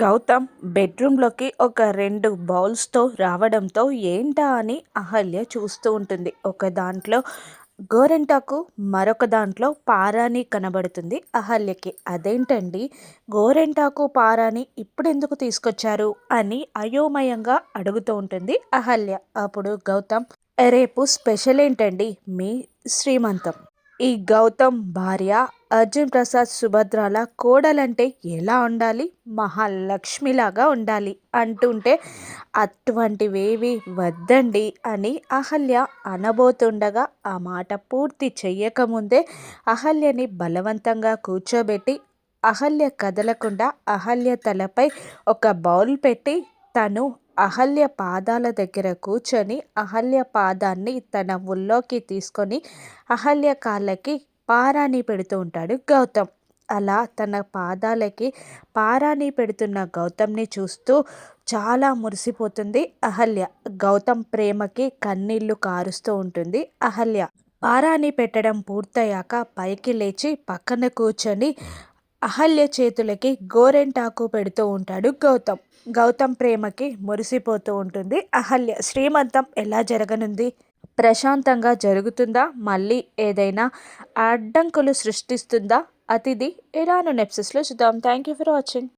గౌతమ్ బెడ్రూమ్‌లోకి ఒక 2 బౌల్స్‌తో రావడంతో ఏంటా అని అహల్య చూస్తూ ఉంటుంది. ఒక దాంట్లో గోరింటాకు, మరొక దాంట్లో పారాని కనబడుతుంది అహల్యకి. అదేంటండి గోరింటాకు, పారాని ఇప్పుడెందుకు తీసుకొచ్చారు అని అయోమయంగా అడుగుతూ ఉంటుంది అహల్య. అప్పుడు గౌతమ్, రేపు స్పెషల్ ఏంటండి మీ శ్రీమంతం. ఈ గౌతమ్ భార్య అర్జున్ ప్రసాద్ సుభద్రాల కోడలంటే ఎలా ఉండాలి? మహాలక్ష్మిలాగా ఉండాలి అంటుంటే అటువంటివేవి వద్దండి అని అహల్య అనబోతుండగా ఆ మాట పూర్తి చెయ్యకముందే అహల్యని బలవంతంగా కూర్చోబెట్టి అహల్య కదలకుండా అహల్య తలపై ఒక బౌల్ పెట్టి తను అహల్య పాదాల దగ్గర కూర్చొని అహల్య పాదాన్ని తన ఒళ్ళోకి తీసుకొని అహల్య కాళ్ళకి పారాని పెడుతూ ఉంటాడు గౌతమ్. అలా తన పాదాలకి పారాని పెడుతున్న గౌతమ్ని చూస్తూ చాలా మురిసిపోతుంది అహల్య. గౌతమ్ ప్రేమకి కన్నీళ్లు కారుస్తూ ఉంటుంది అహల్య. పారాని పెట్టడం పూర్తయ్యాక పైకి లేచి పక్కన కూర్చొని అహల్య చేతులకి గోరెంటాకు పెడుతూ ఉంటాడు గౌతమ్. గౌతమ్ ప్రేమకి మురిసిపోతూ ఉంటుంది అహల్య. శ్రీమంతం ఎలా జరగనుంది? ప్రశాంతంగా జరుగుతుందా? మళ్ళీ ఏదైనా అడ్డంకులు సృష్టిస్తుందా అతిథి? రానున్న ఎపిసోడ్స్‌లో చూద్దాం. Thank you for watching.